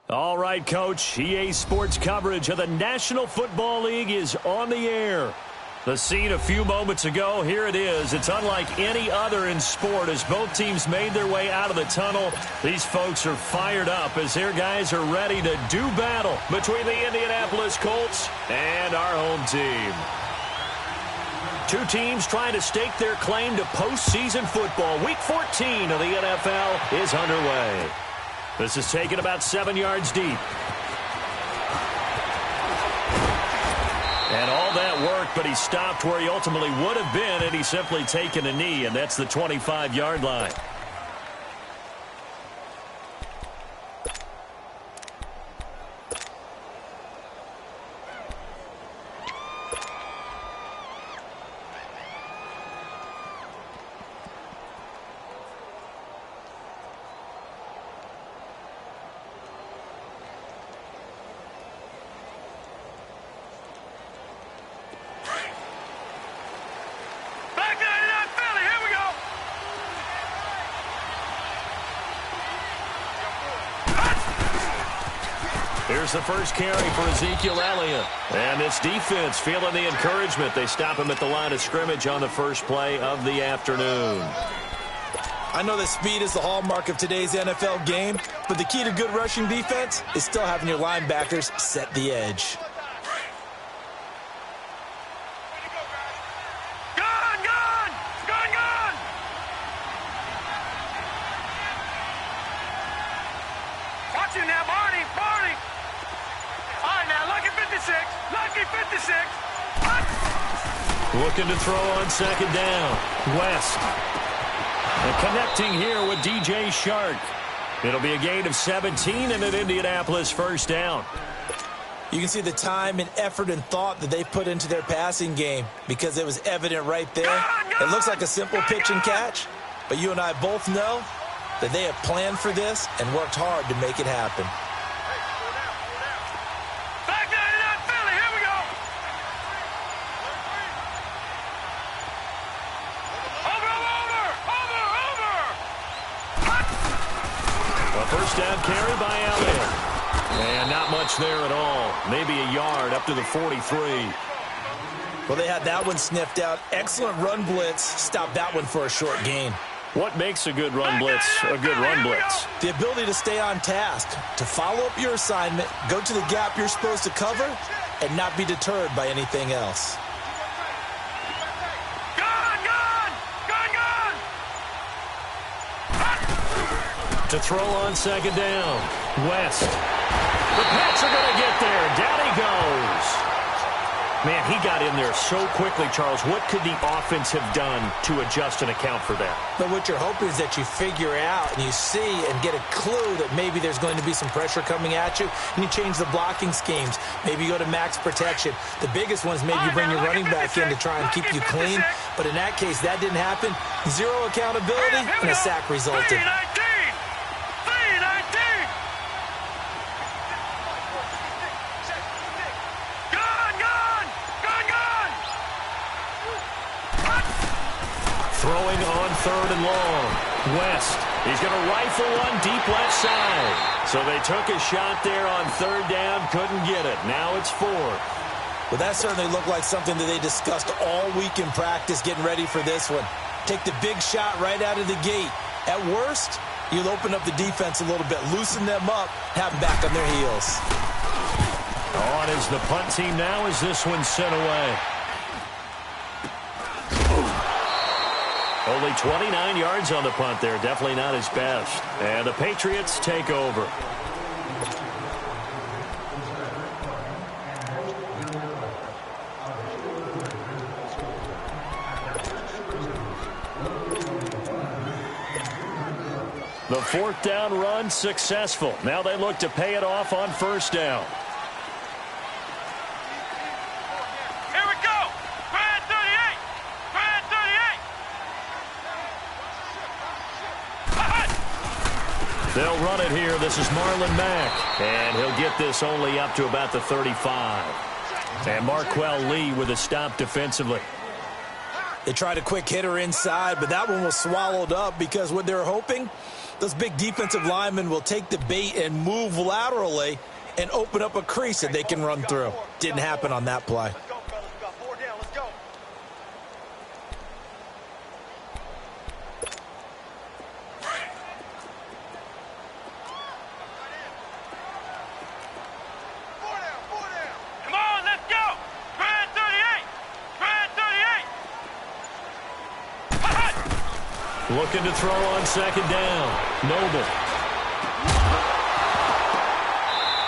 All right, Coach. EA Sports coverage of the National Football League is on the air. The scene a few moments ago, here it is. It's unlike any other in sport as both teams made their way out of the tunnel. These folks are fired up as their guys are ready to do battle between the Indianapolis Colts and our home team. Two teams trying to stake their claim to postseason football. Week 14 of the NFL is underway. This is taken about 7 yards deep. And all that work, but he stopped where he ultimately would have been had he simply taken a knee, and that's the 25-yard line. Here's the first carry for Ezekiel Elliott. And this defense feeling the encouragement. They stop him at the line of scrimmage on the first play of the afternoon. I know that speed is the hallmark of today's NFL game, but the key to good rushing defense is still having your linebackers set the edge. Looking to throw on second down. West. And connecting here with DJ Shark. It'll be a gain of 17 and an Indianapolis first down. You can see the time and effort and thought that they put into their passing game because it was evident right there. It looks like a simple pitch and catch, but you and I both know that they have planned for this and worked hard to make it happen. First down carry by Elliott. And not much there at all. Maybe a yard up to the 43. Well, they had that one sniffed out. Excellent run blitz. Stopped that one for a short gain. What makes a good run blitz a good run blitz? The ability to stay on task, to follow up your assignment, go to the gap you're supposed to cover, and not be deterred by anything else. To throw on second down. West. The Pats are going to get there. Down he goes. Man, he got in there so quickly, Charles. What could the offense have done to adjust and account for that? But what you're hoping is that you figure out and you see and get a clue that maybe there's going to be some pressure coming at you, and you change the blocking schemes. Maybe you go to max protection. The biggest one is maybe you bring your running back in to try and keep you clean. But in that case, that didn't happen. Zero accountability, and a sack resulted. Throwing on third and long. West. He's going to rifle one deep left side. So they took a shot there on third down. Couldn't get it. Now it's fourth. Well, that certainly looked like something that they discussed all week in practice getting ready for this one. Take the big shot right out of the gate. At worst, you'll open up the defense a little bit, loosen them up, have them back on their heels. On is the punt team now as this one's sent away. Only 29 yards on the punt there. Definitely not his best. And the Patriots take over. The fourth down run successful. Now they look to pay it off on first down. They'll run it here. This is Marlon Mack. And he'll get this only up to about the 35. And Marquell Lee with a stop defensively. They tried a quick hitter inside, but that one was swallowed up because what they're hoping Those big defensive linemen will take the bait and move laterally and open up a crease that they can run through. Didn't happen on that play. Looking to throw on second down. Noble.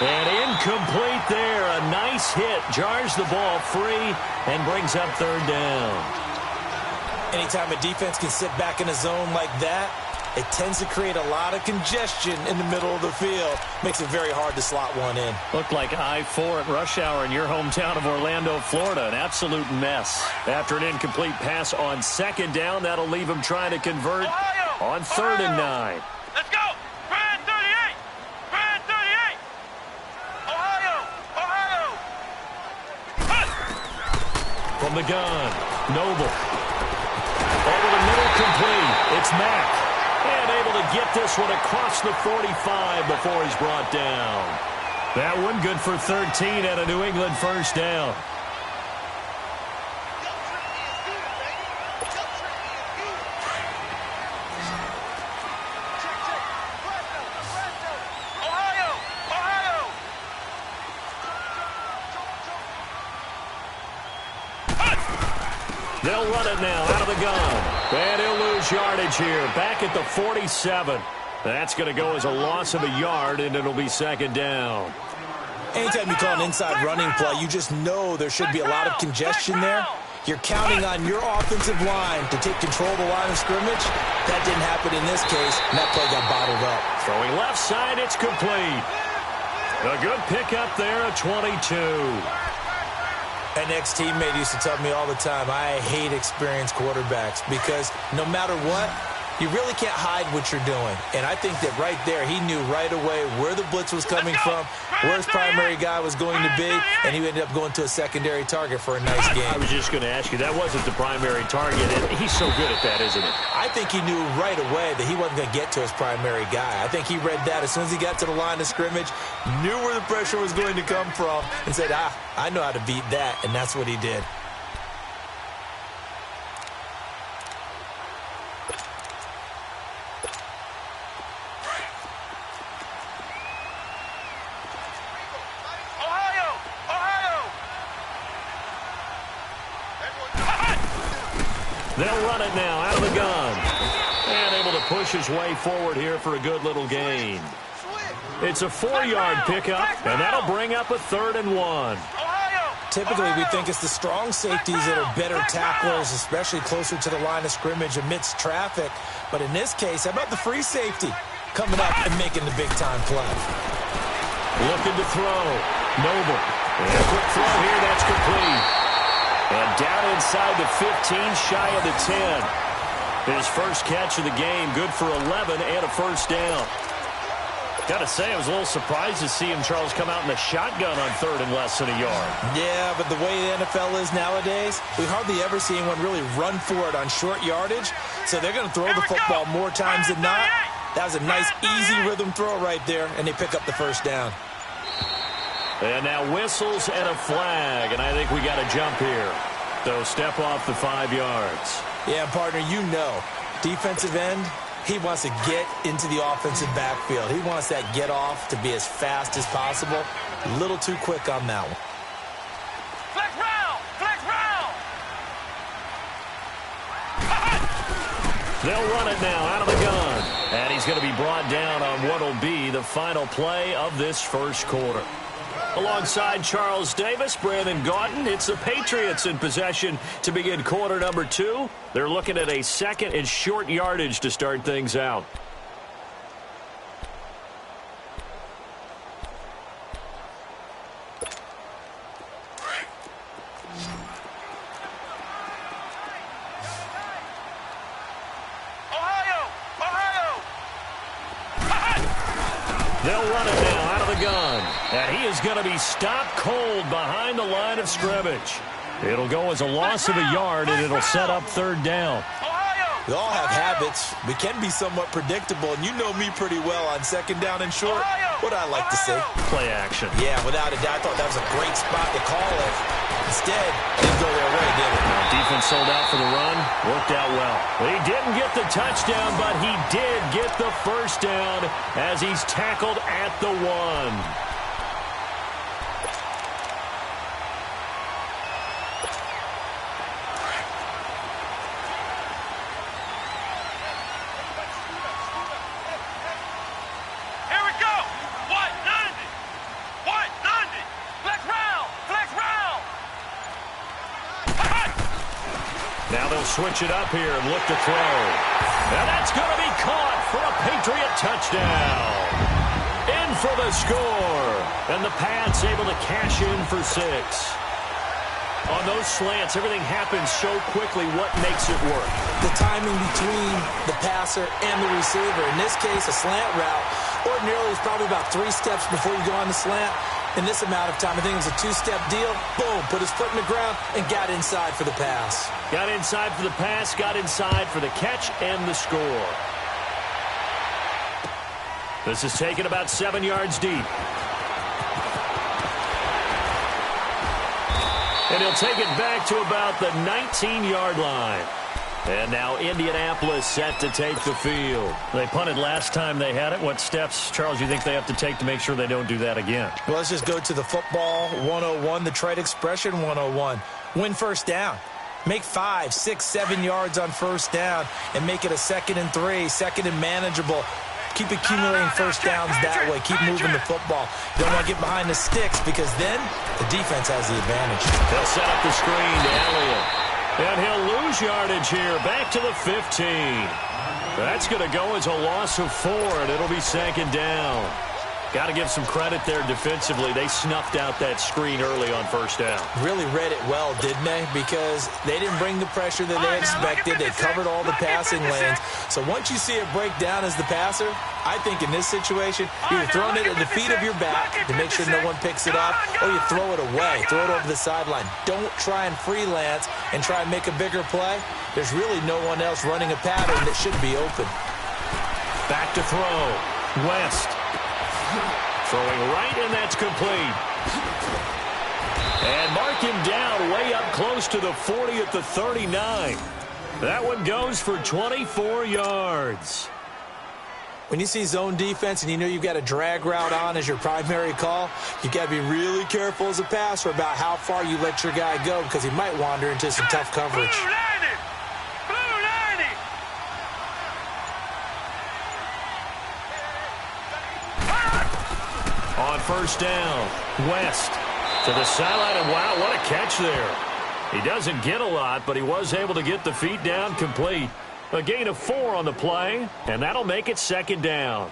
And incomplete there. A nice hit. Jars the ball free and brings up third down. Anytime a defense can sit back in a zone like that, it tends to create a lot of congestion in the middle of the field. Makes it very hard to slot one in. Looked like I-4 at rush hour in your hometown of Orlando, Florida. An absolute mess. After an incomplete pass on second down, that'll leave him trying to convert on third and 9. Let's go! Brand 38! Brand 38! Ohio! From the gun, Noble. Over the middle, complete. It's Mack. And able to get this one across the 45 before he's brought down. That one good for 13 and a New England first down. They'll run it now out of the gun. And he'll lose yardage here. Back at the 47. That's going to go as a loss of a yard, and it'll be second down. Anytime you call an inside running play, you just know there should be a lot of congestion there. You're counting on your offensive line to take control of the line of scrimmage. That didn't happen in this case, and that play got bottled up. Throwing left side, it's complete. A good pickup there, a 22. An ex-teammate used to tell me all the time, I hate experienced quarterbacks because no matter what, you really can't hide what you're doing. And I think that right there, he knew right away where the blitz was coming from, where his primary guy was going to be, and he ended up going to a secondary target for a nice game. I was just going to ask you, that wasn't the primary target, and he's so good at that, isn't he? I think he knew right away that he wasn't going to get to his primary guy. I think he read that as soon as he got to the line of scrimmage, knew where the pressure was going to come from, and said, I know how to beat that, and that's what he did. They'll run it now out of the gun. And able to push his way forward here for a good little gain. It's a 4-yard pickup, and that'll bring up a third and 1. Typically, we think it's the strong safeties that are better tacklers, especially closer to the line of scrimmage amidst traffic. But in this case, how about the free safety coming up and making the big-time play? Looking to throw. Noble. And a quick throw here, that's complete. And down inside the 15, shy of the 10. His first catch of the game, good for 11 and a first down. Got to say, I was a little surprised to see him, Charles, come out in the shotgun on third and less than a yard. Yeah, but the way the NFL is nowadays, we hardly ever see anyone really run for it on short yardage. So they're going to throw the football more times than not. That was a nice, easy rhythm throw right there, and they pick up the first down. And now whistles and a flag, and I think we got a jump here. So step off the 5 yards. Yeah, partner, you know, defensive end, he wants to get into the offensive backfield. He wants that get off to be as fast as possible. A little too quick on that one. Flex round! Flex round! They'll run it now out of the gun. And he's going to be brought down on what will be the final play of this first quarter. Alongside Charles Davis, Brandon Gaudin, it's the Patriots in possession to begin quarter number 2. They're looking at a second and short yardage to start things out. They'll run it now out of the gun. And he is going to be stopped cold behind the line of scrimmage. It'll go as a loss of a yard, and it'll set up third down. We all have habits. We can be somewhat predictable, and you know me pretty well on second down and short. What I like to say. Play action. Yeah, without a doubt, I thought that was a great spot to call it. Instead, didn't go their way, did it? Defense sold out for the run. Worked out well. He didn't get the touchdown, but he did get the first down as he's tackled at the 1. Switch it up here and look to throw. And that's going to be caught for a Patriot touchdown. In for the score. And the Pats able to cash in for 6. On those slants, everything happens so quickly. What makes it work? The timing between the passer and the receiver. In this case, a slant route. Ordinarily, it's probably about 3 steps before you go on the slant. In this amount of time, I think it was a 2-step deal. Boom, put his foot in the ground and got inside for the pass. Got inside for the pass, got inside for the catch and the score. This is taken about 7 yards deep. And he'll take it back to about the 19-yard line. And now Indianapolis set to take the field. They punted last time they had it. What steps, Charles, do you think they have to take to make sure they don't do that again? Well, let's just go to the football 101, the trade expression 101. Win first down. Make 5, 6, 7 yards on first down and make it a 2nd and 3, 2nd and manageable. Keep accumulating first downs that way. Keep moving the football. You don't want to get behind the sticks because then the defense has the advantage. They'll set up the screen to Elliott. And he'll lose yardage here, back to the 15. That's going to go as a loss of 4, and it'll be 2nd down. Got to give some credit there defensively. They snuffed out that screen early on first down. Really read it well, didn't they? Because they didn't bring the pressure that they expected. They covered all the passing lanes. So once you see it break down as the passer, I think in this situation, you're throwing it at the feet of your back to make sure no one picks it up, or you throw it away, throw it over the sideline. Don't try and freelance and try and make a bigger play. There's really no one else running a pattern that should be open. Back to throw. West. Throwing right, and that's complete. And mark him down way up close to the 40 at the 39. That one goes for 24 yards. When you see zone defense and you know you've got a drag route on as your primary call, you've got to be really careful as a passer about how far you let your guy go because he might wander into some tough coverage. On first down, West to the sideline, and wow, what a catch there. He doesn't get a lot, but he was able to get the feet down complete. A gain of 4 on the play, and that'll make it 2nd down.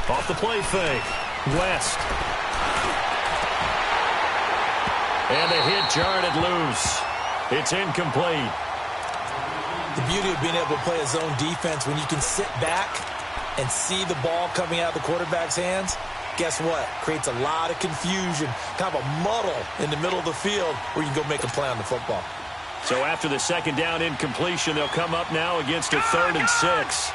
Off the play fake, West. And a hit jarred loose. It's incomplete. The beauty of being able to play a zone defense when you can sit back and see the ball coming out of the quarterback's hands, guess what? Creates a lot of confusion, kind of a muddle in the middle of the field where you can go make a play on the football. So after the 2nd down incompletion, they'll come up now against a 3rd and 6.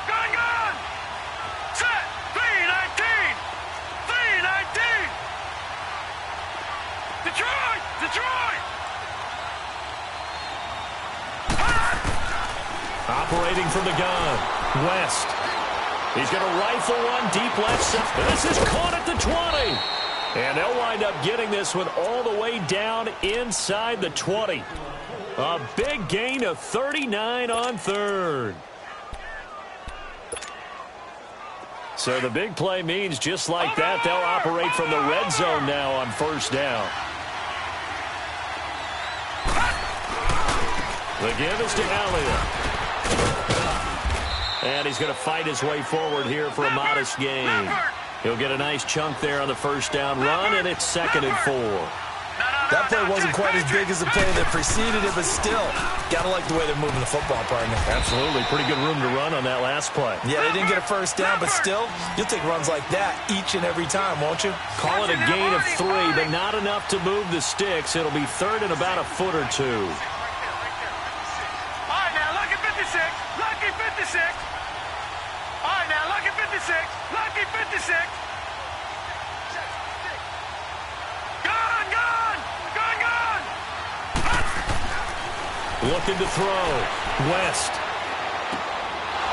Operating from the gun, West. He's going to rifle one deep left side. This is caught at the 20. And they'll wind up getting this one all the way down inside the 20. A big gain of 39 on 3rd. So the big play means just like that, they'll operate from the red zone now on first down. The give is to Elliott. And he's going to fight his way forward here for a modest gain. He'll get a nice chunk there on the first down run, and it's 2nd and 4. That play wasn't quite as big as the play that preceded it, but still, got to like the way they're moving the football, partner. Absolutely. Pretty good room to run on that last play. Yeah, they didn't get a first down, but still, you'll take runs like that each and every time, won't you? Call it a gain of 3, but not enough to move the sticks. It'll be third and about a foot or two. All right, now, lucky 56. Lucky 56. All right, now, lucky 56. Lucky 56. Looking to throw. West.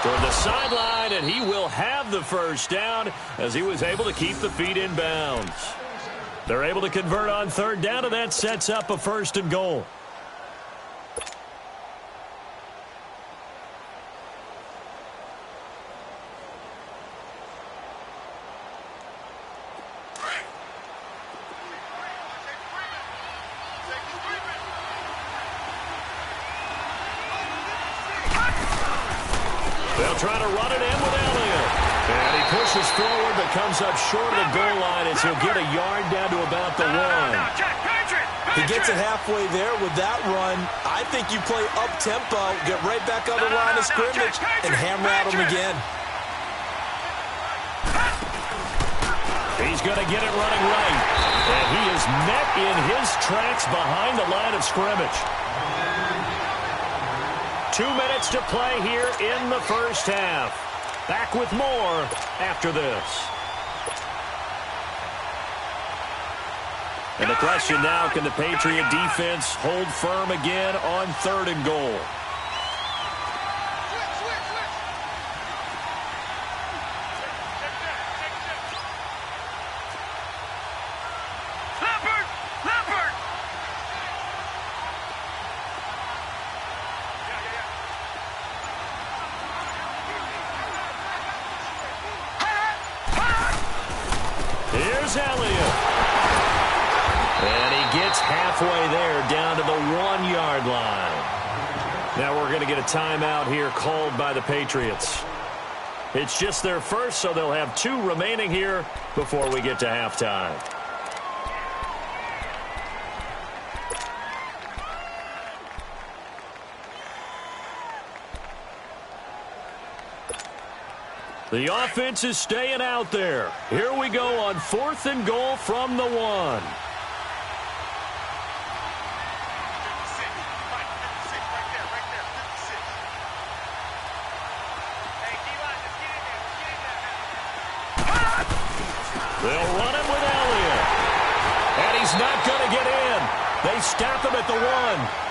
Toward the sideline, and he will have the first down as he was able to keep the feet in bounds. They're able to convert on third down, and that sets up a first and goal. They'll try to run it in with Elliott. And he pushes forward but comes up short of the goal line as he'll get a yard down to about the 1. He gets it halfway there with that run. I think you play up-tempo, get right back on the line of scrimmage, and hammer at him again. He's going to get it running right. And he is met in his tracks behind the line of scrimmage. 2 minutes to play here in the first half. Back with more after this. And the question now, can the Patriot defense hold firm again on third and goal? Here's Elliott. And he gets halfway there down to the 1-yard line. Now we're going to get a timeout here called by the Patriots. It's just their first, so they'll have 2 remaining here before we get to halftime. The offense is staying out there. Here we go on 4th and goal from the 1. They'll run it with Elliott. And he's not going to get in. They stop him at the 1.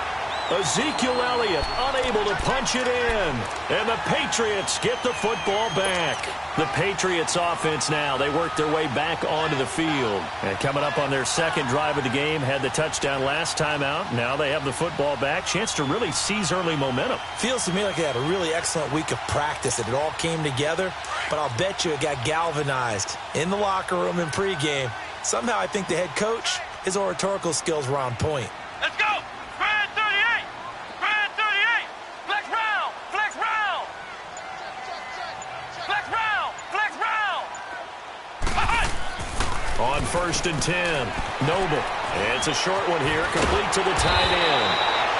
Ezekiel Elliott unable to punch it in. And the Patriots get the football back. The Patriots offense now, they work their way back onto the field. And coming up on their second drive of the game, had the touchdown last time out. Now they have the football back. Chance to really seize early momentum. Feels to me like they had a really excellent week of practice. It all came together. But I'll bet you it got galvanized in the locker room in pregame. Somehow I think the head coach, his oratorical skills were on point. Let's go! Spread 38! Spread 38! Flex round! Flex round! Flex round! Flex round! On 1st and 10, Noble. It's a short one here, complete to the tight end.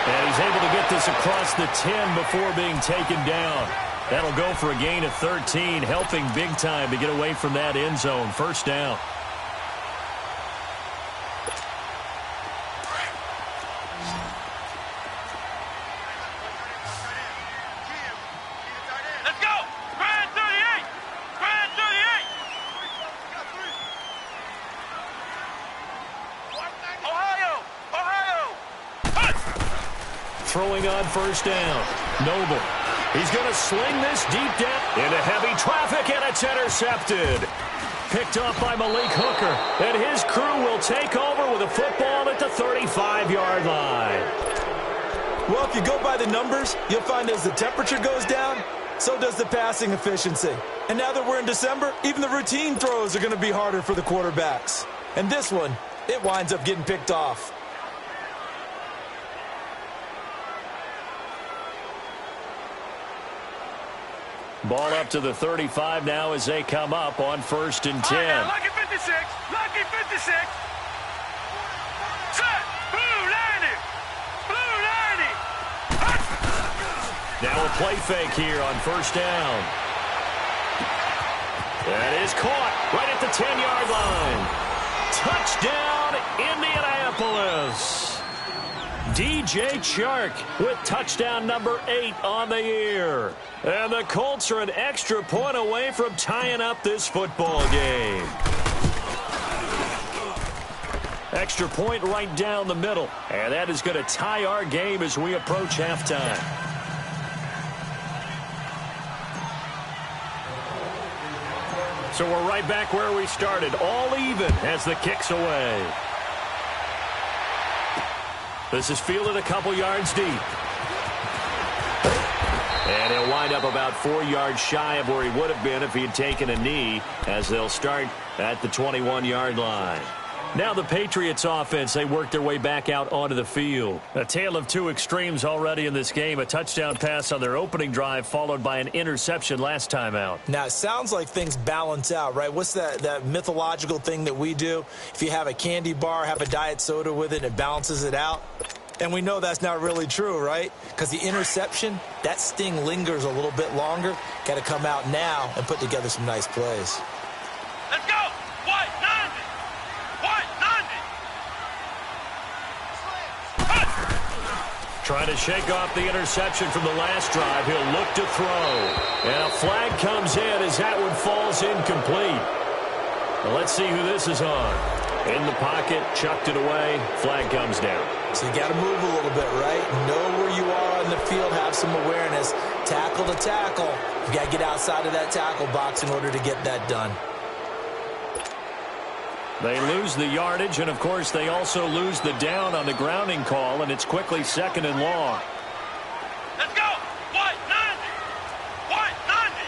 And he's able to get this across the 10 before being taken down. That'll go for a gain of 13, helping big time to get away from that end zone. First down. Let's go! Spread 38! Spread 38! Ohio! Ohio! Throwing on first down. Noble. He's going to sling this deep down into heavy traffic, and it's intercepted. Picked off by Malik Hooker, and his crew will take over with a football at the 35-yard line. Well, if you go by the numbers, you'll find as the temperature goes down, so does the passing efficiency. And now that we're in December, even the routine throws are going to be harder for the quarterbacks. And this one, it winds up getting picked off. Ball up to the 35 now as they come up on 1st and 10. Lucky 56! Lucky 56! Set! Now a play fake here on first down. That is caught right at the 10-yard line. Touchdown, Indianapolis. DJ Chark with touchdown number 8 on the year. And the Colts are an extra point away from tying up this football game. Extra point right down the middle. And that is going to tie our game as we approach halftime. So we're right back where we started. All even as the kick's away. This is fielded a couple yards deep. And he'll wind up about 4 yards shy of where he would have been if he had taken a knee, as they'll start at the 21-yard line. Now the Patriots offense, they work their way back out onto the field. A tale of two extremes already in this game. A touchdown pass on their opening drive followed by an interception last time out. Now, it sounds like things balance out, right? What's that mythological thing that we do? If you have a candy bar, have a diet soda with it, it balances it out. And we know that's not really true, right? Because the interception, that sting lingers a little bit longer. Got to come out now and put together some nice plays. Let's go! White, 90! White, 90! Trying to shake off the interception from the last drive. He'll look to throw. And a flag comes in as that one falls incomplete. Well, let's see who this is on. In the pocket, chucked it away, flag comes down. So you got to move a little bit, right? Know where you are on the field, have some awareness. Tackle to tackle. You got to get outside of that tackle box in order to get that done. They lose the yardage, and of course they also lose the down on the grounding call, and it's quickly 2nd and long. Let's go! White, 90! White, 90!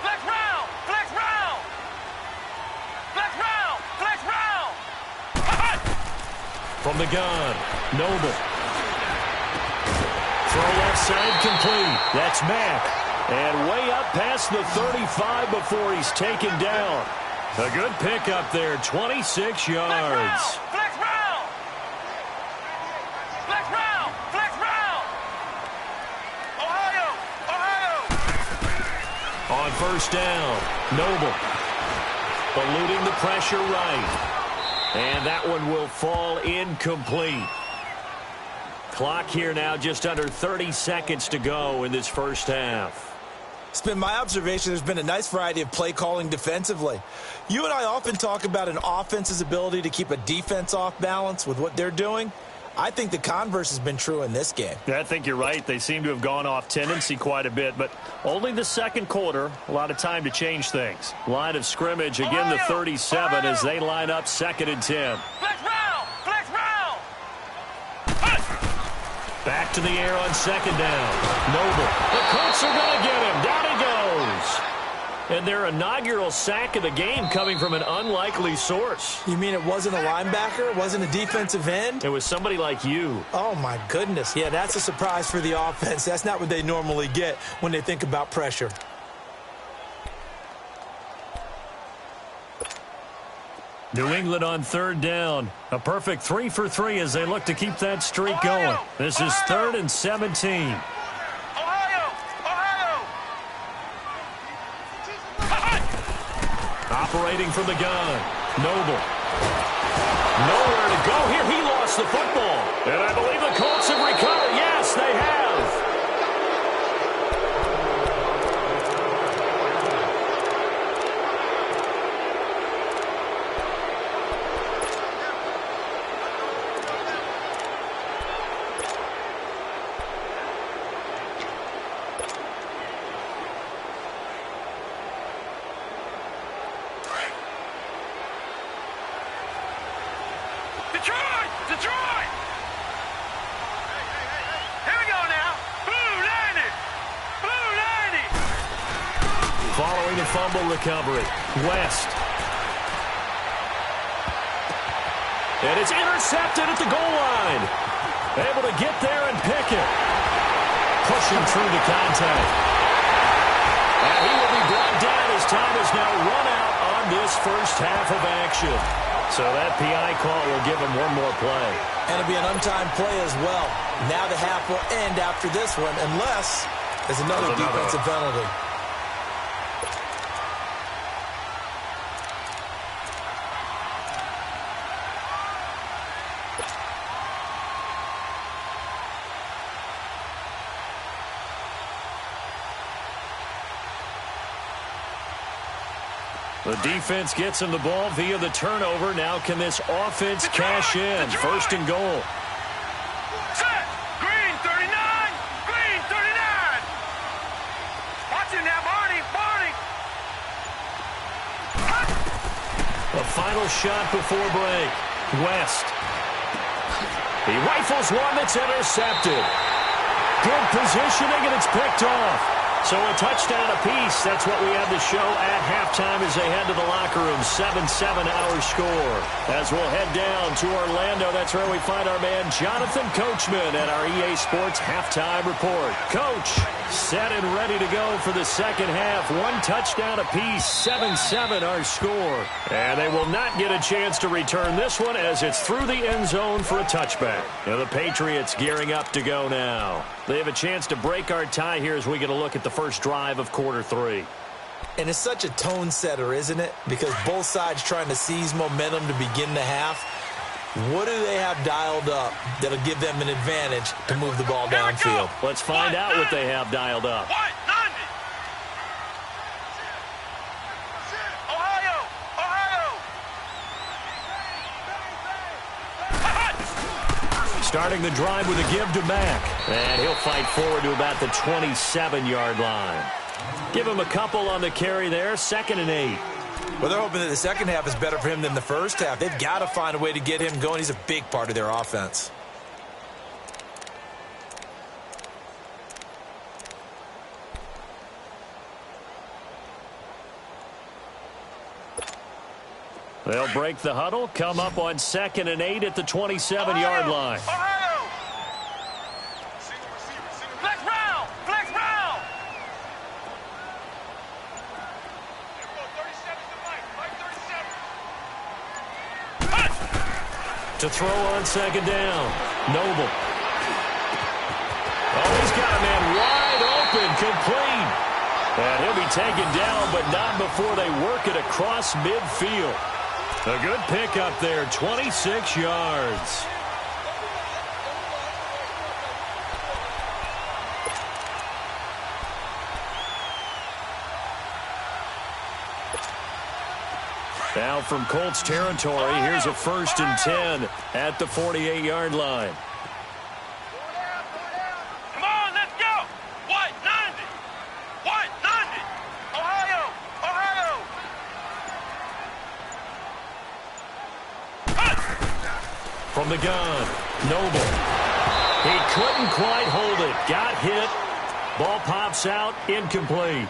Flex round! Flex round! Flex round! Flex round! From the gun, Noble. Throw left side complete. That's Mack. And way up past the 35 before he's taken down. A good pickup there, 26 yards. Flex round! Flex round! Flex round! Ohio! Ohio! On first down, Noble. Eluding the pressure right. And that one will fall incomplete. Clock here now, just under 30 seconds to go in this first half. It's been my observation there's been a nice variety of play calling defensively. You and I often talk about an offense's ability to keep a defense off balance with what they're doing. I think the converse has been true in this game. Yeah, I think you're right. They seem to have gone off tendency quite a bit, but only the second quarter, a lot of time to change things. Line of scrimmage, again the 37 as they line up 2nd and 10. Flex round! Flex round! Back to the air on 2nd down. Noble. The Colts are going to get him. Down he goes. And their inaugural sack of the game coming from an unlikely source. You mean it wasn't a linebacker? It wasn't a defensive end? It was somebody like you. Oh, my goodness. Yeah, that's a surprise for the offense. That's not what they normally get when they think about pressure. New England on 3rd down. A perfect 3 for 3 as they look to keep that streak going. This is 3rd and 17. Ohio! Ohio! Operating from the gun. Noble. Nowhere to go here. He lost the football. And I believe the Colts have recovered. Yes, they have. Detroit! Detroit! Here we go now. Blue 90! Blue 90! Following the fumble recovery, West. And it's intercepted at the goal line. Able to get there and pick it. Pushing through the contact. And he will be brought down as time is now run out on this first half of action. So that PI call will give him one more play. And it'll be an untimed play as well. Now the half will end after this one, unless there's another defensive penalty. The defense gets him the ball via the turnover. Now can this offense cash in? First and goal. Set. Green 39. Green 39. Watch him now, Barney. Barney. The final shot before break. West. He rifles one that's intercepted. Good positioning, and it's picked off. So a touchdown apiece. That's what we had to show at halftime as they head to the locker room. 7-7 our score. As we'll head down to Orlando, that's where we find our man Jonathan Coachman at our EA Sports Halftime Report. Coach, set and ready to go for the second half. One touchdown apiece. 7-7 our score. And they will not get a chance to return this one as it's through the end zone for a touchback. Now the Patriots gearing up to go now. They have a chance to break our tie here as we get a look at the first drive of quarter 3. And it's such a tone setter, isn't it? Because both sides trying to seize momentum to begin the half. What do they have dialed up that'll give them an advantage to move the ball downfield? Let's find out what they have dialed up. Ohio. Starting the drive with a give to Mack. And he'll fight forward to about the 27-yard line. Give him a couple on the carry there. 2nd and 8. Well, they're hoping that the second half is better for him than the first half. They've got to find a way to get him going. He's a big part of their offense. They'll break the huddle, come up on 2nd and 8 at the 27-yard line. Ohio. Flex round. Flex round. To throw on 2nd down. Noble. Oh, he's got a man wide open, complete. And he'll be taken down, but not before they work it across midfield. A good pickup there, 26 yards. Now from Colts territory, here's a 1st and 10 at the 48-yard line. Come on, let's go. White 90. White 90. Ohio. From the gun, Noble. He couldn't quite hold it. Got hit. Ball pops out, incomplete.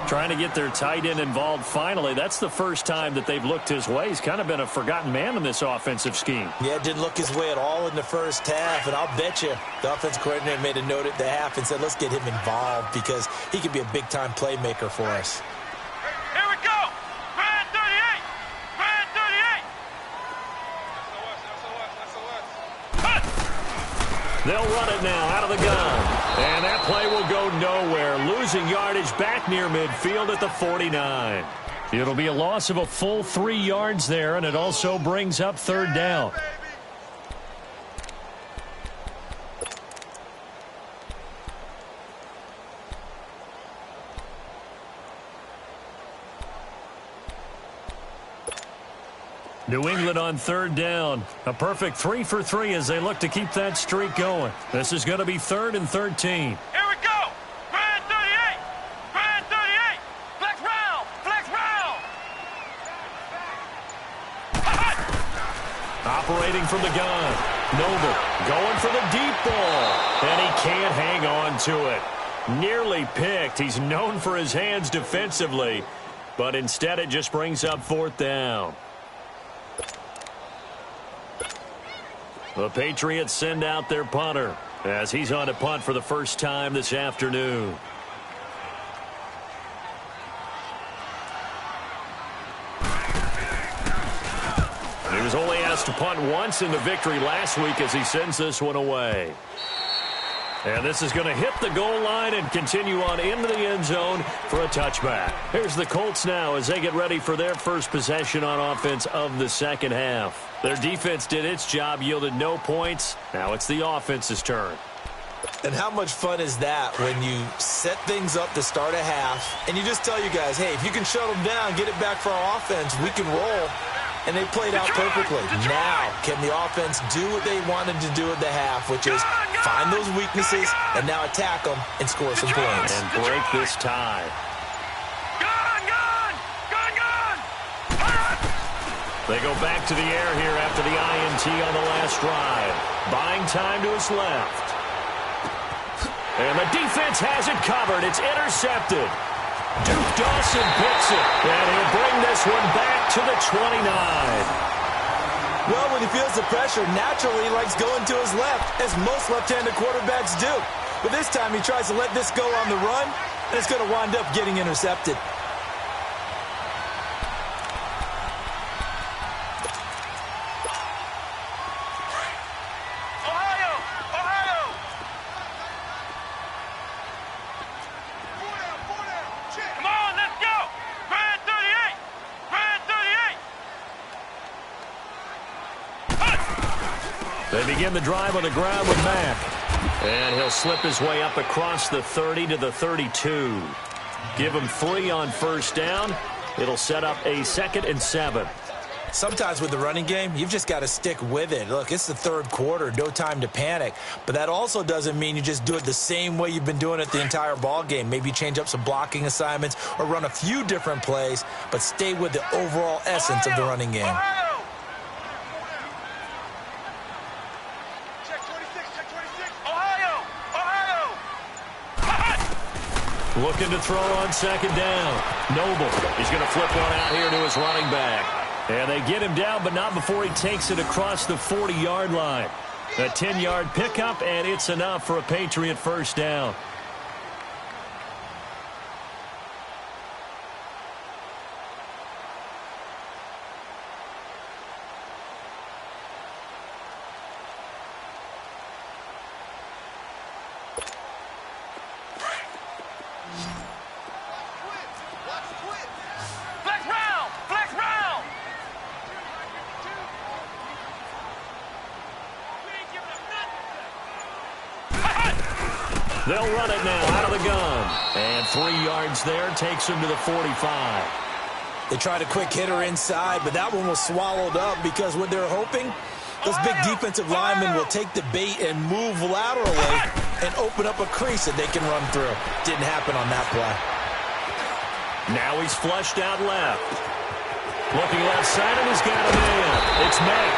Trying to get their tight end involved finally. That's the first time that they've looked his way. He's kind of been a forgotten man in this offensive scheme. Yeah, it didn't look his way at all in the first half, and I'll bet you the offensive coordinator made a note at the half and said, let's get him involved because he could be a big-time playmaker for us. Here we go. Brand 38. Brand 38. They'll run it now out of the gun. And that play will go nowhere. Losing yardage back near midfield at the 49. It'll be a loss of a full 3 yards there, and it also brings up 3rd down. New England on 3rd down. A perfect 3 for 3 as they look to keep that streak going. This is going to be 3rd and 13. Here we go. Brand 38. Brand 38. Flex round. Flex round. Operating from the gun. Noble going for the deep ball. And he can't hang on to it. Nearly picked. He's known for his hands defensively. But instead it just brings up 4th down. The Patriots send out their punter as he's on to punt for the first time this afternoon. was only asked to punt once in the victory last week as he sends this one away. And this is going to hit the goal line and continue on into the end zone for a touchback. Here's the Colts now as they get ready for their first possession on offense of the second half. Their defense did its job, yielded no points. Now it's the offense's turn. And how much fun is that when you set things up to start a half and you just tell you guys, hey, if you can shut them down, get it back for our offense, we can roll. And they played out perfectly. Now, can the offense do what they wanted to do at the half, which is find those weaknesses and now attack them and score some points. And break this tie. They go back to the air here after the INT on the last drive. Buying time to his left. And the defense has it covered. It's intercepted. Duke Dawson picks it, and he'll bring this one back to the 29. Well, when he feels the pressure, naturally he likes going to his left, as most left-handed quarterbacks do. But this time he tries to let this go on the run, and it's going to wind up getting intercepted. They begin the drive on the ground with Mack. And he'll slip his way up across the 30 to the 32. Give him 3 on first down. It'll set up a 2nd and 7. Sometimes with the running game, you've just got to stick with it. Look, it's the third quarter, no time to panic. But that also doesn't mean you just do it the same way you've been doing it the entire ball game. Maybe change up some blocking assignments or run a few different plays, but stay with the overall essence of the running game. Looking to throw on second down. Noble. He's going to flip one out here to his running back. And they get him down, but not before he takes it across the 40-yard line. A 10-yard pickup, and it's enough for a Patriot first down. They'll run it now out of the gun. And 3 yards there takes him to the 45. They tried a quick hitter inside, but that one was swallowed up because what they're hoping, those big defensive linemen will take the bait and move laterally and open up a crease that they can run through. Didn't happen on that play. Now he's flushed out left. Looking left side, and he's got a man. It's Mack.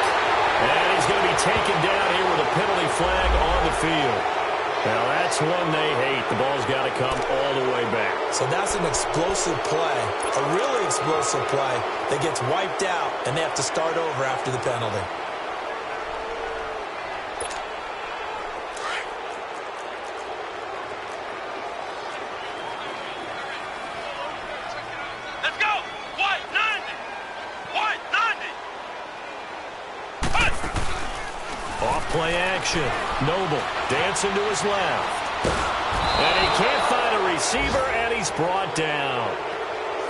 And he's going to be taken down here with a penalty flag on the field. Now, that's one they hate. The ball's got to come all the way back. So that's an explosive play, a really explosive play that gets wiped out, and they have to start over after the penalty. Let's go! White 90! White 90! Off play action. Noble dancing to his left. And he can't find a receiver, and he's brought down.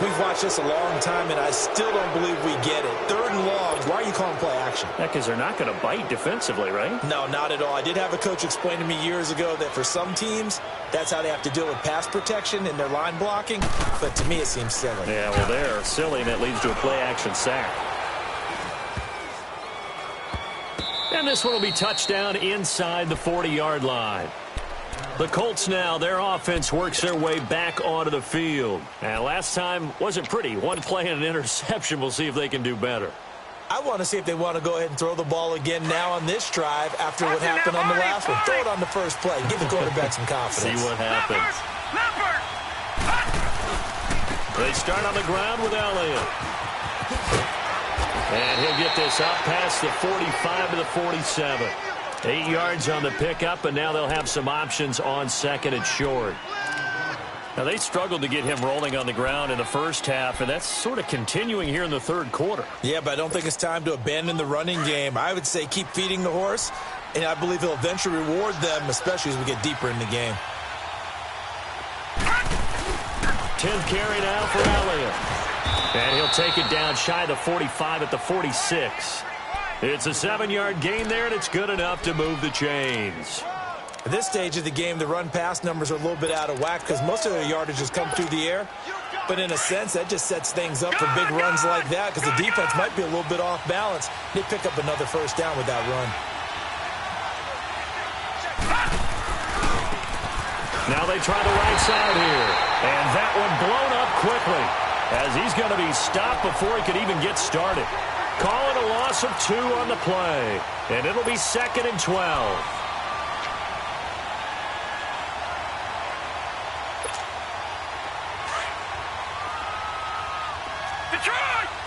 We've watched this a long time, and I still don't believe we get it. 3rd and long. Why are you calling play action? Yeah, because they're not going to bite defensively, right? No, not at all. I did have a coach explain to me years ago that for some teams, that's how they have to deal with pass protection and their line blocking. But to me, it seems silly. Yeah, well, they're silly, and it leads to a play action sack. And this one will be touchdown inside the 40-yard line. The Colts now, their offense works their way back onto the field. And last time wasn't pretty. One play and an interception. We'll see if they can do better. I want to see if they want to go ahead and throw the ball again now on this drive after what happened on the last one. Throw it on the first play. Give the quarterback some confidence. See what happens. They start on the ground with Elliott. And he'll get this up past the 45 to the 47. 8 yards on the pickup, and now they'll have some options on 2nd and short. Now, they struggled to get him rolling on the ground in the first half, and that's sort of continuing here in the third quarter. Yeah, but I don't think it's time to abandon the running game. I would say keep feeding the horse, and I believe he'll eventually reward them, especially as we get deeper in the game. 10th carry now for Elliott. And he'll take it down shy of the 45 at the 46. It's a 7-yard gain there, and it's good enough to move the chains. At this stage of the game, the run-pass numbers are a little bit out of whack because most of their yardage has come through the air. But in a sense, that just sets things up for big runs like that because the defense might be a little bit off balance. They pick up another first down with that run. Now they try the right side here. And that one blown up quickly as he's going to be stopped before he could even get started. Call it a loss of 2 on the play. And it'll be 2nd and 12.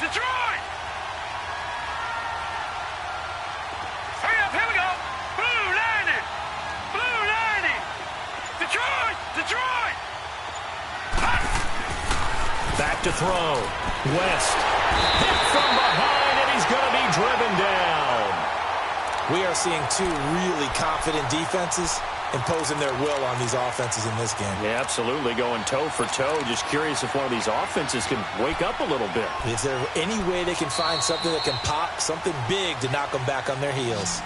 Detroit! Hurry up, here we go! Blue 90! Blue 90! Detroit! Back to throw. West. Hit from behind, and he's going to be driven down. We are seeing 2 really confident defenses imposing their will on these offenses in this game. Yeah, absolutely, going toe for toe. Just curious if one of these offenses can wake up a little bit. Is there any way they can find something that can pop, something big to knock them back on their heels?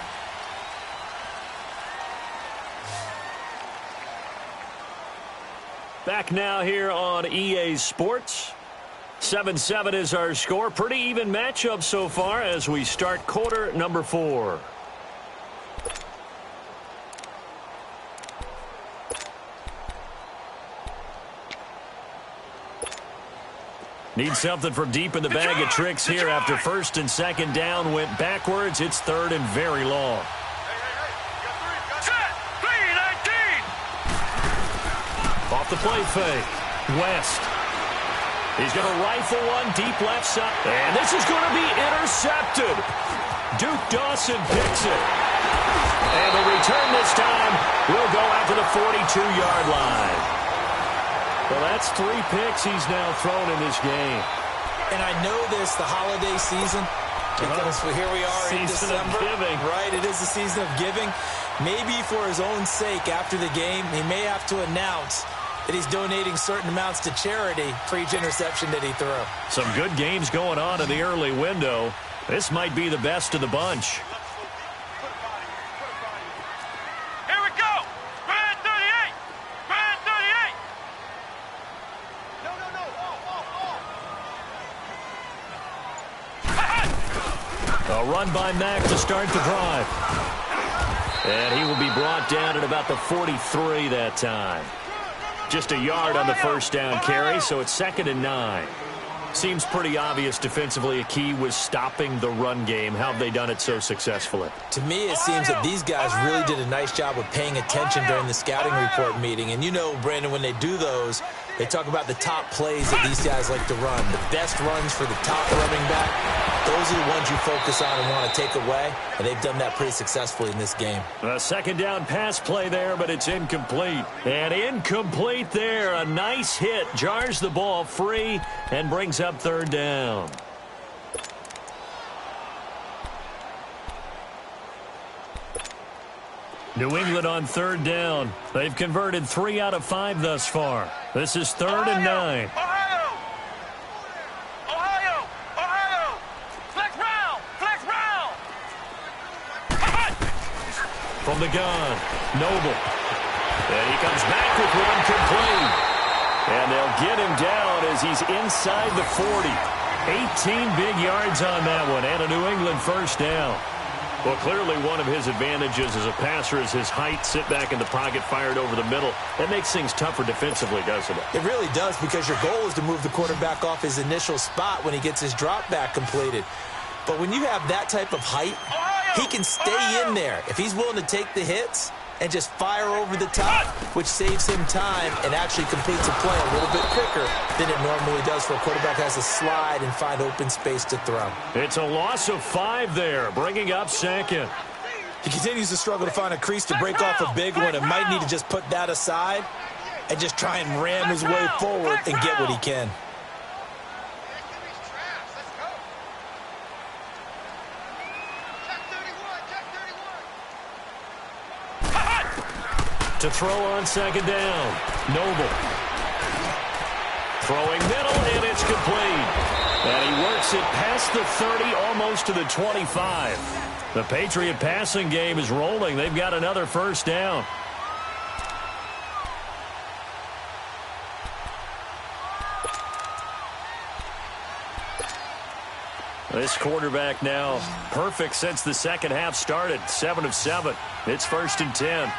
Back now here on EA Sports. 7-7 is our score. Pretty even matchup so far as we start quarter number 4. Need something from deep in the bag of tricks here after 1st and 2nd down went backwards. It's 3rd and very long. Set! 3-19! Off the play fake. West. He's going to rifle one deep left side. And this is going to be intercepted. Duke Dawson picks it. And the return this time will go out to the 42-yard line. Well, that's 3 picks he's now thrown in this game. And I know this, the holiday season, because here we are in December. Giving. Right, it is the season of giving. Maybe for his own sake after the game, he may have to announce that he's donating certain amounts to charity for each interception that he threw. Some good games going on in the early window. This might be the best of the bunch. Here we go! Brand 38! Brand 38! A run by Mack to start the drive. And he will be brought down at about the 43 that time. Just a yard on the first down carry, so it's 2nd and 9. Seems pretty obvious defensively a key was stopping the run game. How have they done it so successfully? To me, it seems that these guys really did a nice job of paying attention during the scouting report meeting. And you know, Brandon, when they do those, they talk about the top plays that these guys like to run. The best runs for the top running back, those are the ones you focus on and want to take away. And they've done that pretty successfully in this game. A 2nd down pass play there, but it's incomplete. And incomplete there. A nice hit. Jars the ball free and brings up 3rd down. New England on 3rd down. They've converted 3 out of 5 thus far. This is 3rd and 9. Ohio! Flex round! From the gun, Noble. And he comes back with one complete. And they'll get him down as he's inside the 40. 18 big yards on that one, and a New England first down. Well, clearly one of his advantages as a passer is his height. Sit back in the pocket, fired over the middle. That makes things tougher defensively, doesn't it? It really does, because your goal is to move the quarterback off his initial spot when he gets his drop back completed. But when you have that type of height, he can stay in there. If he's willing to take the hits and just fire over the top, which saves him time and actually completes a play a little bit quicker than it normally does for a quarterback who has to slide and find open space to throw. It's a loss of 5 there, bringing up 2nd. He continues to struggle to find a crease to break off a big one and might need to just put that aside and just try and ram his way forward and get what he can. To throw on second down. Noble. Throwing middle, and it's complete. And he works it past the 30, almost to the 25. The Patriot passing game is rolling. They've got another first down. This quarterback now perfect since the second half started. 7 of 7. It's 1st and 10.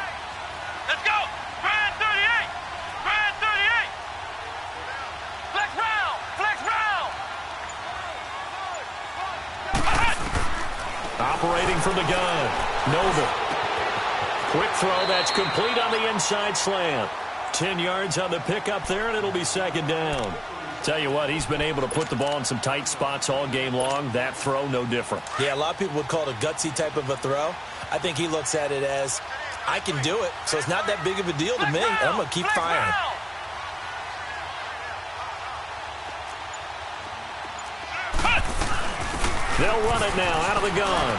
Let's go! Brand 38! Brand 38! Flex round! Flex round! Operating from the gun. Noble. Quick throw that's complete on the inside slant. 10 yards on the pickup there, and it'll be second down. Tell you what, he's been able to put the ball in some tight spots all game long. That throw, no different. Yeah, a lot of people would call it a gutsy type of a throw. I think he looks at it as, I can do it, so it's not that big of a deal to me, and I'm going to keep firing. They'll run it now out of the gun.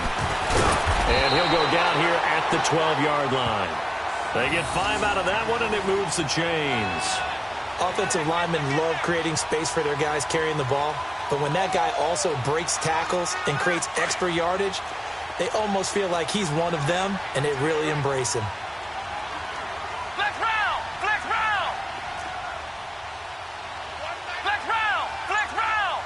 And he'll go down here at the 12-yard line. They get 5 out of that one, and it moves the chains. Offensive linemen love creating space for their guys carrying the ball, but when that guy also breaks tackles and creates extra yardage, they almost feel like he's one of them, and they really embrace him. Flex round! Flex round! Flex round! Flex round!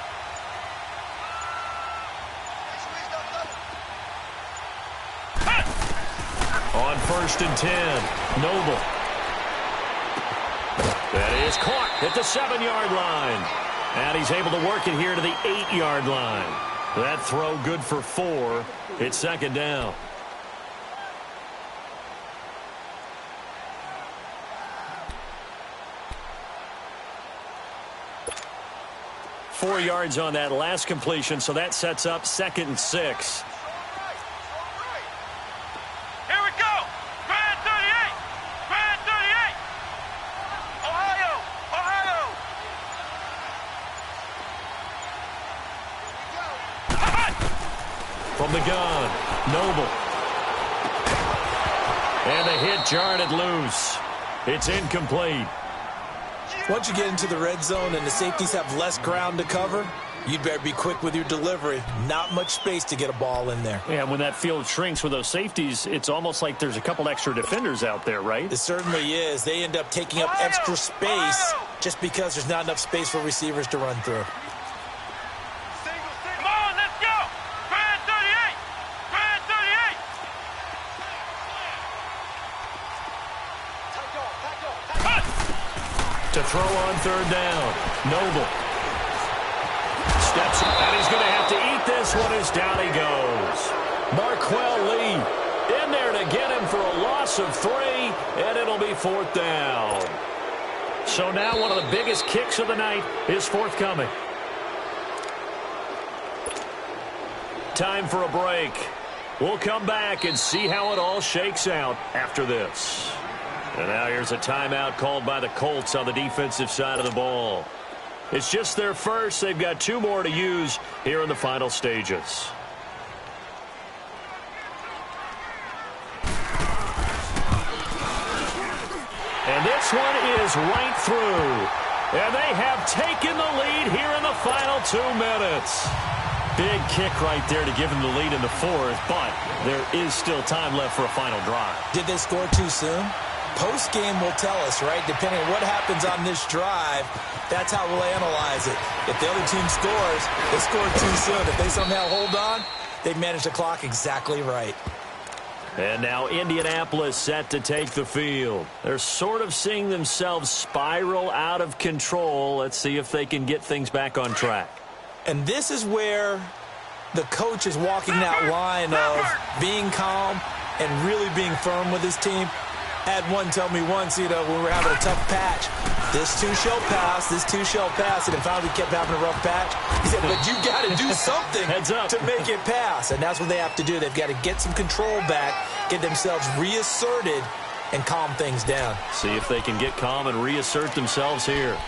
On 1st and 10, Noble. That is caught at the 7-yard line. And he's able to work it here to the 8-yard line. That throw good for 4. It's second down. Four yards on that last completion, so that sets up 2nd and 6. Here we go! Brand 38! Brand 38! Ohio! Ohio! From the gun, Noble. And the hit jarred it loose. It's incomplete. Once you get into the red zone and the safeties have less ground to cover, you'd better be quick with your delivery. Not much space to get a ball in there. Yeah, when that field shrinks with those safeties, it's almost like there's a couple extra defenders out there, right? It certainly is. They end up taking up extra space just because there's not enough space for receivers to run through. Come on, let's go! Brand 38! Brand 38! To throw on 3rd down, Noble. Steps, and he's going to have to eat this one as down he goes. Marquell Lee in there to get him for a loss of 3, and it'll be 4th down. So now one of the biggest kicks of the night is forthcoming. Time for a break. We'll come back and see how it all shakes out after this. And now here's a timeout called by the Colts on the defensive side of the ball. It's just their first. They've got 2 more to use here in the final stages. And this one is right through. And they have taken the lead here in the final 2 minutes. Big kick right there to give them the lead in the 4th, but there is still time left for a final drive. Did they score too soon? Post-game will tell us, right? Depending on what happens on this drive, that's how we'll analyze it. If the other team scores, they scored too soon. If they somehow hold on, they manage the clock exactly right. And now Indianapolis set to take the field. They're sort of seeing themselves spiral out of control. Let's see if they can get things back on track. And this is where the coach is walking that line of being calm and really being firm with his team. Had one tell me once, when we were having a tough patch, this too shall pass, this too shall pass, and it finally kept having a rough patch. He said, but you got to do something to make it pass, and that's what they have to do. They've got to get some control back, get themselves reasserted, and calm things down. See if they can get calm and reassert themselves here.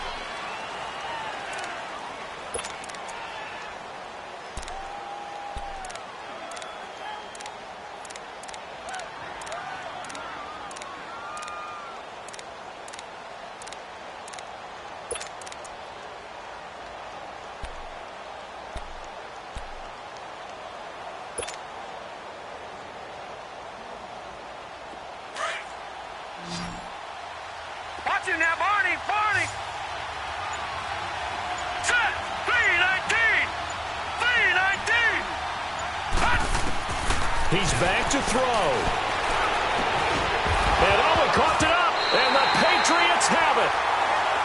Watch him now, Barney. Barney. Set. 3-19. 3-19. He's back to throw. And he coughed it up. And the Patriots have it.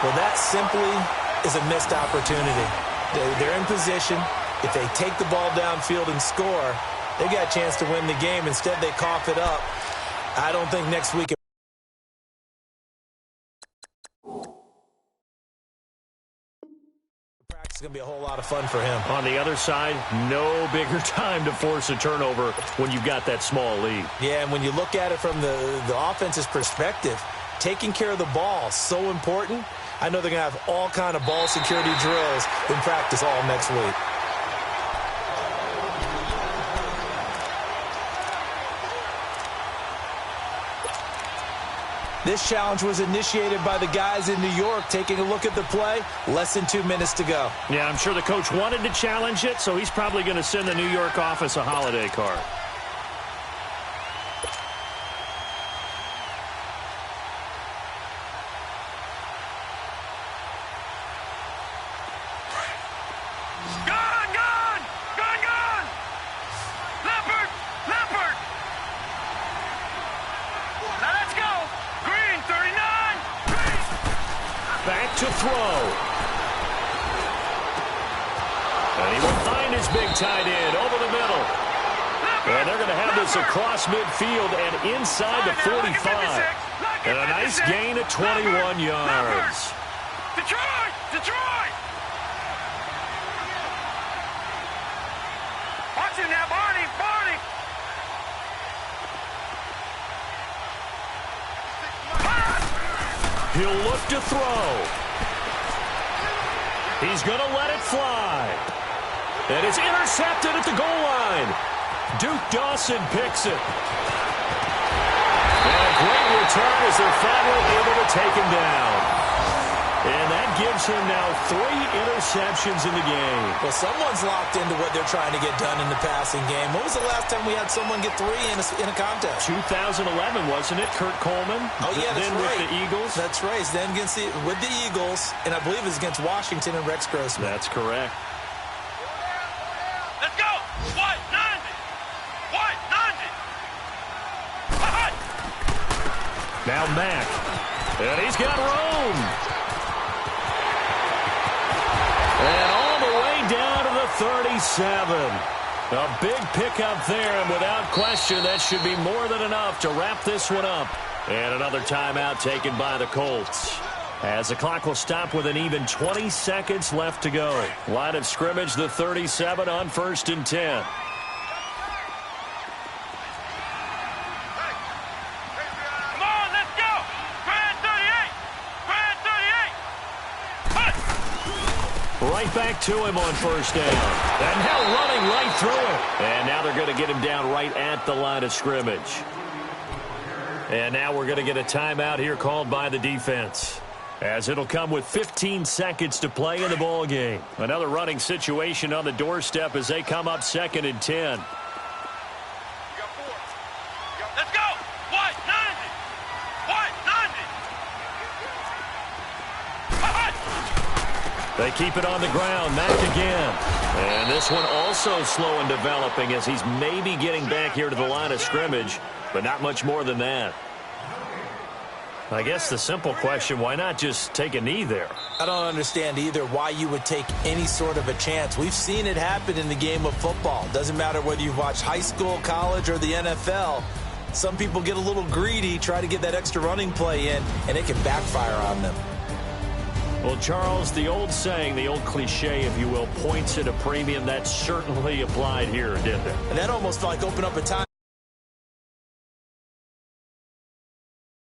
Well, that simply is a missed opportunity. They're in position. If they take the ball downfield and score, they got a chance to win the game. Instead, they cough it up. I don't think next week practice is going to be a whole lot of fun for him. On the other side, no bigger time to force a turnover when you've got that small lead. Yeah, and when you look at it from the offense's perspective, taking care of the ball is so important. I know they're going to have all kind of ball security drills in practice all next week. This challenge was initiated by the guys in New York. Taking a look at the play, less than 2 minutes to go. Yeah, I'm sure the coach wanted to challenge it, so he's probably going to send the New York office a holiday card. Gone, gone. Gone, gone. Leopard. Leopard. Now let's go. Green, 39. Green. Back to throw. And he will find his big tight end over the middle. And they're going to have this across midfield and inside the 45. And a nice gain of 21 yards. Detroit. Detroit. Watch him now, Barney. Barney. He'll look to throw. He's going to let it fly. And it's intercepted at the goal line. Duke Dawson picks it. And a great return as they're finally able to take him down. And that gives him now 3 interceptions in the game. Well, someone's locked into what they're trying to get done in the passing game. When was the last time we had someone get 3 in a contest? 2011, wasn't it? Kurt Coleman. Oh, yeah, that's then right. with the Eagles. That's right. Then with the Eagles, and I believe it's against Washington and Rex Grossman. That's correct. Let's go. White 90. White 90. Now Mack. And he's got room. And all the way down to the 37. A big pickup there, and without question, that should be more than enough to wrap this one up. And another timeout taken by the Colts. As the clock will stop with an even 20 seconds left to go. Line of scrimmage, the 37 on 1st and 10. Come on, let's go. Grand 38. Grand 38. Right back to him on 1st down. And now running right through it. And now they're going to get him down right at the line of scrimmage. And now we're going to get a timeout here called by the defense, as it'll come with 15 seconds to play in the ball game. Another running situation on the doorstep as they come up 2nd and 10. Let's go. White 90. White 90. They keep it on the ground. Mack again. And this one also slow and developing as he's maybe getting back here to the line of scrimmage, but not much more than that. I guess the simple question, why not just take a knee there? I don't understand either why you would take any sort of a chance. We've seen it happen in the game of football. Doesn't matter whether you've watched high school, college, or the NFL. Some people get a little greedy, try to get that extra running play in, and it can backfire on them. Well, Charles, the old saying, the old cliche, if you will, points at a premium, that certainly applied here, didn't it? And that almost like opened up a time.